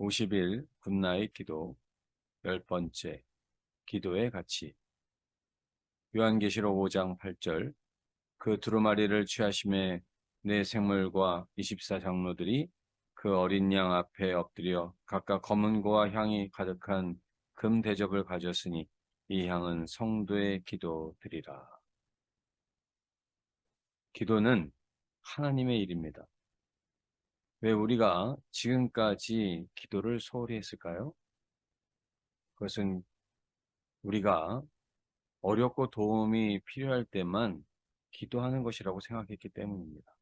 50일 굿나잇 기도 10번째 기도의 가치. 요한계시록 5장 8절. 그 두루마리를 취하심에 네 생물과 24장로들이 그 어린 양 앞에 엎드려 각각 검은 고와 향이 가득한 금 대접을 가졌으니 이 향은 성도의 기도드리라. 기도는 하나님의 일입니다. 왜 우리가 지금까지 기도를 소홀히 했을까요? 그것은 우리가 어렵고 도움이 필요할 때만 기도하는 것이라고 생각했기 때문입니다.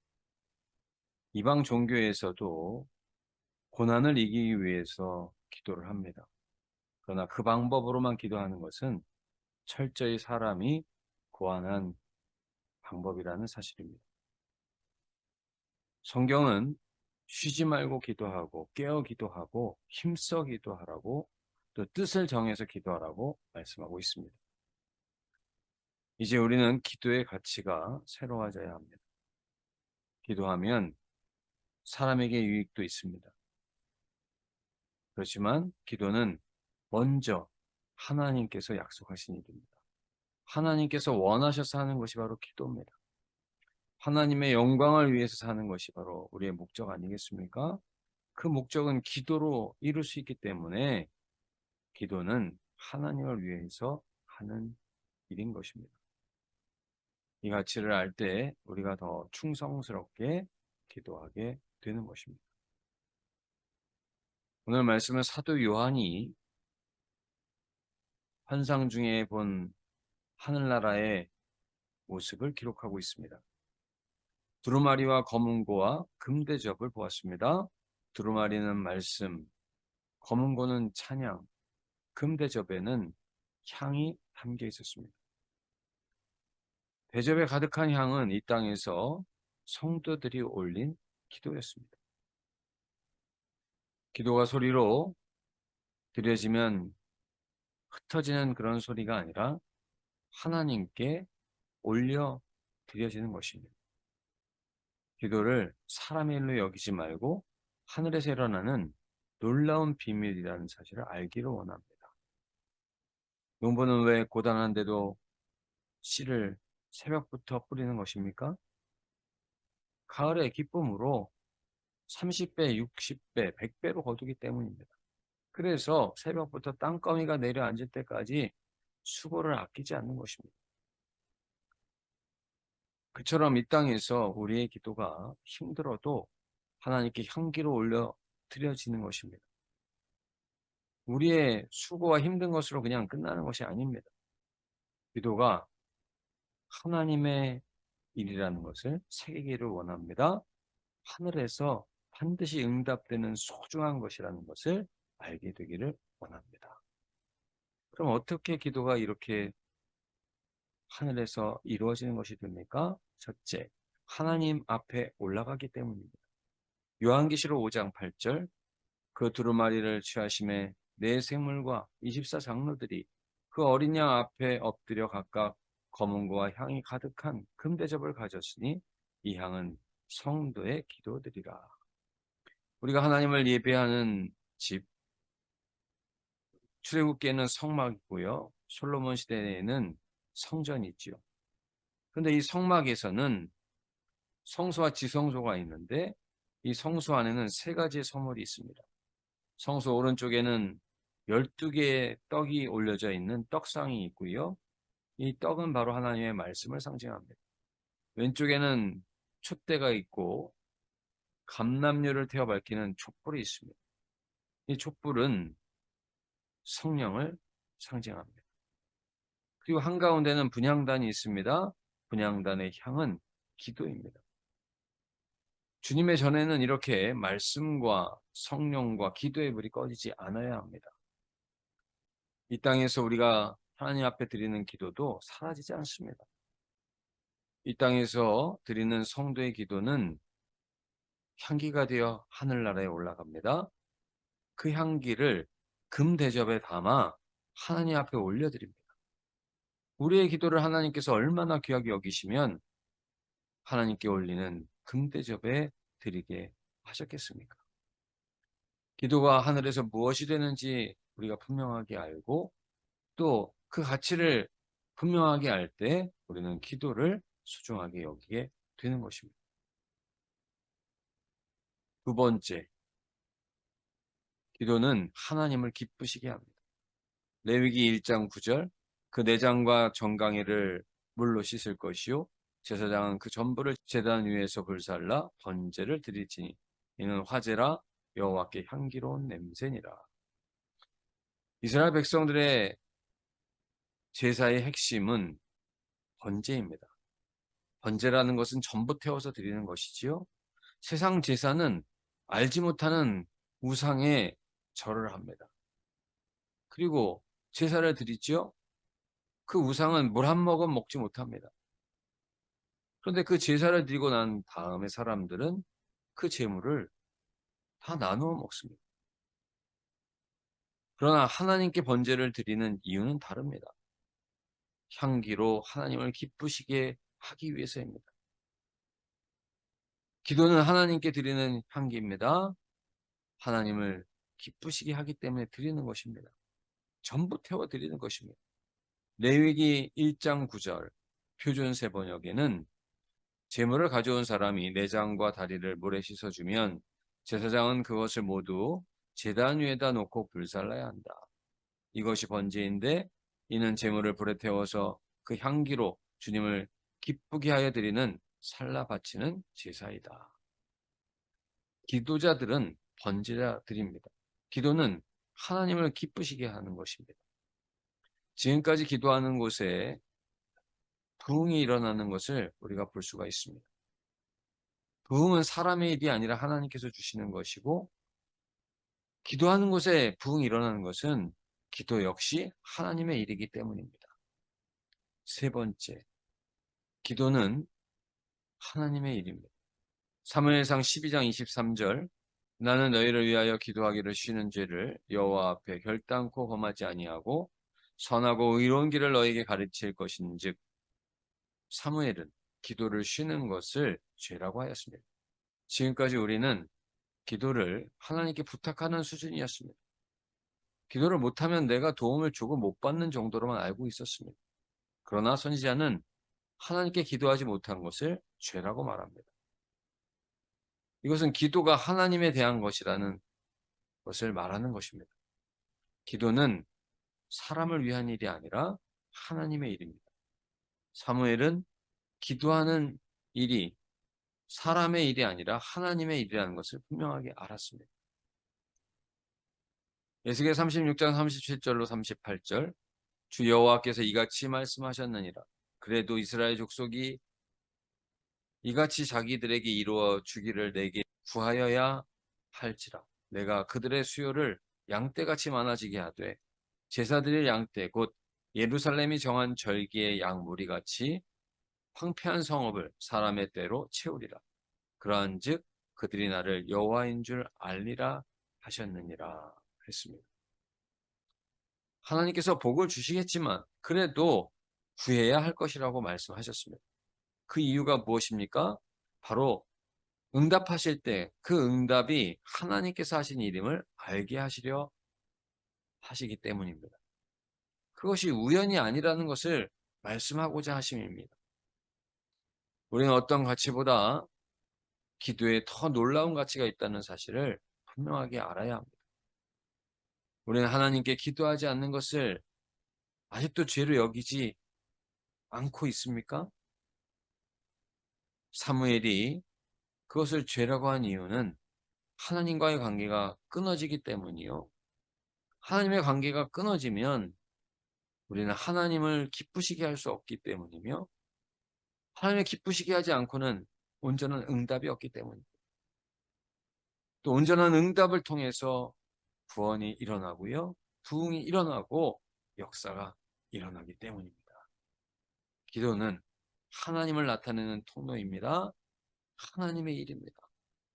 이방 종교에서도 고난을 이기기 위해서 기도를 합니다. 그러나 그 방법으로만 기도하는 것은 철저히 사람이 고안한 방법이라는 사실입니다. 성경은 쉬지 말고 기도하고 깨어 기도하고 힘써 기도하라고 또 뜻을 정해서 기도하라고 말씀하고 있습니다. 이제 우리는 기도의 가치가 새로워져야 합니다. 기도하면 사람에게 유익도 있습니다. 그렇지만 기도는 먼저 하나님께서 약속하신 일입니다. 하나님께서 원하셔서 하는 것이 바로 기도입니다. 하나님의 영광을 위해서 사는 것이 바로 우리의 목적 아니겠습니까? 그 목적은 기도로 이룰 수 있기 때문에 기도는 하나님을 위해서 하는 일인 것입니다. 이 가치를 알 때 우리가 더 충성스럽게 기도하게 되는 것입니다. 오늘 말씀은 사도 요한이 환상 중에 본 하늘나라의 모습을 기록하고 있습니다. 두루마리와 검은고와 금대접을 보았습니다. 두루마리는 말씀, 검은고는 찬양, 금대접에는 향이 담겨 있었습니다. 대접에 가득한 향은 이 땅에서 성도들이 올린 기도였습니다. 기도가 소리로 드려지면 흩어지는 그런 소리가 아니라 하나님께 올려 드려지는 것입니다. 기도를 사람의 일로 여기지 말고 하늘에서 일어나는 놀라운 비밀이라는 사실을 알기를 원합니다. 농부는 왜 고단한데도 씨를 새벽부터 뿌리는 것입니까? 가을의 기쁨으로 30배, 60배, 100배로 거두기 때문입니다. 그래서 새벽부터 땅거미가 내려앉을 때까지 수고를 아끼지 않는 것입니다. 그처럼 이 땅에서 우리의 기도가 힘들어도 하나님께 향기로 올려 드려지는 것입니다. 우리의 수고와 힘든 것으로 그냥 끝나는 것이 아닙니다. 기도가 하나님의 일이라는 것을 새기기를 원합니다. 하늘에서 반드시 응답되는 소중한 것이라는 것을 알게 되기를 원합니다. 그럼 어떻게 기도가 이렇게 하늘에서 이루어지는 것이 됩니까? 첫째, 하나님 앞에 올라가기 때문입니다. 요한계시록 5장 8절. 그 두루마리를 취하심에 네 생물과 24장로들이 그 어린 양 앞에 엎드려 각각 검은고와 향이 가득한 금대접을 가졌으니 이 향은 성도의 기도드리라. 우리가 하나님을 예배하는 집, 출애굽기에는 성막이고요. 솔로몬 시대에는 성전이 있지요. 그런데 이 성막에서는 성소와 지성소가 있는데 이 성소 안에는 세 가지의 성물이 있습니다. 성소 오른쪽에는 12개의 떡이 올려져 있는 떡상이 있고요. 이 떡은 바로 하나님의 말씀을 상징합니다. 왼쪽에는 촛대가 있고 감람류를 태워 밝히는 촛불이 있습니다. 이 촛불은 성령을 상징합니다. 그리고 한가운데는 분향단이 있습니다. 분향단의 향은 기도입니다. 주님의 전에는 이렇게 말씀과 성령과 기도의 불이 꺼지지 않아야 합니다. 이 땅에서 우리가 하나님 앞에 드리는 기도도 사라지지 않습니다. 이 땅에서 드리는 성도의 기도는 향기가 되어 하늘나라에 올라갑니다. 그 향기를 금 대접에 담아 하나님 앞에 올려드립니다. 우리의 기도를 하나님께서 얼마나 귀하게 여기시면 하나님께 올리는 금 대접에 드리게 하셨겠습니까? 기도가 하늘에서 무엇이 되는지 우리가 분명하게 알고 또 그 가치를 분명하게 알 때 우리는 기도를 소중하게 여기게 되는 것입니다. 두 번째, 기도는 하나님을 기쁘시게 합니다. 레위기 1장 9절, 그 내장과 정강이를 물로 씻을 것이요 제사장은 그 전부를 제단 위에서 불살라 번제를 드리지니 이는 화제라 여호와께 향기로운 냄새니라. 이스라엘 백성들의 제사의 핵심은 번제입니다. 번제라는 것은 전부 태워서 드리는 것이지요. 세상 제사는 알지 못하는 우상에 절을 합니다. 그리고 제사를 드리지요. 그 우상은 물 한 모금 먹지 못합니다. 그런데 그 제사를 드리고 난 다음에 사람들은 그 제물을 다 나누어 먹습니다. 그러나 하나님께 번제를 드리는 이유는 다릅니다. 향기로 하나님을 기쁘시게 하기 위해서입니다. 기도는 하나님께 드리는 향기입니다. 하나님을 기쁘시게 하기 때문에 드리는 것입니다. 전부 태워 드리는 것입니다. 레위기 1장 9절 표준 세번역에는 제물을 가져온 사람이 내장과 다리를 물에 씻어주면 제사장은 그것을 모두 제단 위에다 놓고 불살라야 한다. 이것이 번제인데 이는 제물을 불에 태워서 그 향기로 주님을 기쁘게 하여 드리는 살라 바치는 제사이다. 기도자들은 번제자들입니다. 기도는 하나님을 기쁘시게 하는 것입니다. 지금까지 기도하는 곳에 부흥이 일어나는 것을 우리가 볼 수가 있습니다. 부흥은 사람의 일이 아니라 하나님께서 주시는 것이고 기도하는 곳에 부흥이 일어나는 것은 기도 역시 하나님의 일이기 때문입니다. 세 번째, 기도는 하나님의 일입니다. 사무엘상 12장 23절 나는 너희를 위하여 기도하기를 쉬는 죄를 여호와 앞에 결단코 범하지 아니하고 선하고 의로운 길을 너희에게 가르칠 것인즉 사무엘은 기도를 쉬는 것을 죄라고 하였습니다. 지금까지 우리는 기도를 하나님께 부탁하는 수준이었습니다. 기도를 못하면 내가 도움을 조금 못 받는 정도로만 알고 있었습니다. 그러나 선지자는 하나님께 기도하지 못한 것을 죄라고 말합니다. 이것은 기도가 하나님에 대한 것이라는 것을 말하는 것입니다. 기도는 사람을 위한 일이 아니라 하나님의 일입니다. 사무엘은 기도하는 일이 사람의 일이 아니라 하나님의 일이라는 것을 분명하게 알았습니다. 에스겔 36장 37절로 38절 주 여호와께서 이같이 말씀하셨느니라. 그래도 이스라엘 족속이 이같이 자기들에게 이루어 주기를 내게 구하여야 할지라. 내가 그들의 수요를 양떼같이 많아지게 하되 제사드릴 양떼 곧 예루살렘이 정한 절기의 양 무리같이 황폐한 성읍을 사람의 떼로 채우리라. 그러한즉 그들이 나를 여호와인 줄 알리라 하셨느니라 했습니다. 하나님께서 복을 주시겠지만 그래도 구해야 할 것이라고 말씀하셨습니다. 그 이유가 무엇입니까? 바로 응답하실 때 그 응답이 하나님께서 하신 일임을 알게 하시려 하시기 때문입니다. 그것이 우연이 아니라는 것을 말씀하고자 하심입니다. 우리는 어떤 가치보다 기도에 더 놀라운 가치가 있다는 사실을 분명하게 알아야 합니다. 우리는 하나님께 기도하지 않는 것을 아직도 죄로 여기지 않고 있습니까? 사무엘이 그것을 죄라고 한 이유는 하나님과의 관계가 끊어지기 때문이요. 하나님의 관계가 끊어지면 우리는 하나님을 기쁘시게 할 수 없기 때문이며 하나님을 기쁘시게 하지 않고는 온전한 응답이 없기 때문입니다. 또 온전한 응답을 통해서 구원이 일어나고요. 부흥이 일어나고 역사가 일어나기 때문입니다. 기도는 하나님을 나타내는 통로입니다. 하나님의 일입니다.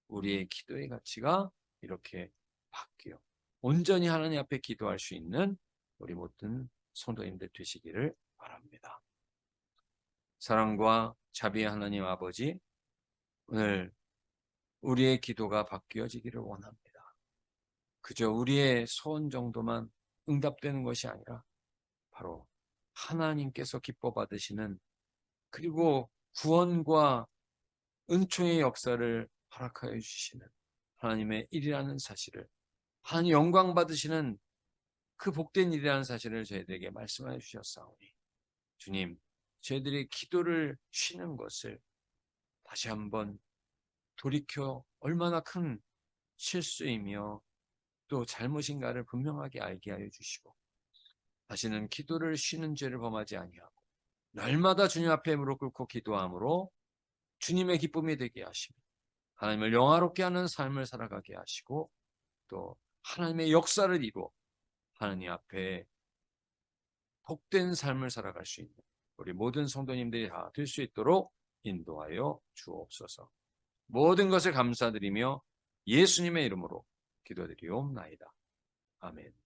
우리의 기도의 가치가 이렇게 바뀌어 온전히 하나님 앞에 기도할 수 있는 우리 모든 성도님들 되시기를 바랍니다. 사랑과 자비의 하나님 아버지, 오늘 우리의 기도가 바뀌어지기를 원합니다. 그저 우리의 소원 정도만 응답되는 것이 아니라 바로 하나님께서 기뻐 받으시는, 그리고 구원과 은총의 역사를 허락하여 주시는 하나님의 일이라는 사실을, 하나님 영광 받으시는 그 복된 일이라는 사실을 저희들에게 말씀하여 주셨사오니, 주님, 저희들이 기도를 쉬는 것을 다시 한번 돌이켜 얼마나 큰 실수이며 또 잘못인가를 분명하게 알게 하여 주시고, 다시는 기도를 쉬는 죄를 범하지 아니하고 날마다 주님 앞에 무릎 꿇고 기도함으로 주님의 기쁨이 되게 하시고, 하나님을 영화롭게 하는 삶을 살아가게 하시고, 또 하나님의 역사를 이루어 하나님 앞에 복된 삶을 살아갈 수 있는 우리 모든 성도님들이 다 될 수 있도록 인도하여 주옵소서. 모든 것을 감사드리며 예수님의 이름으로 기도드리옵나이다. 아멘.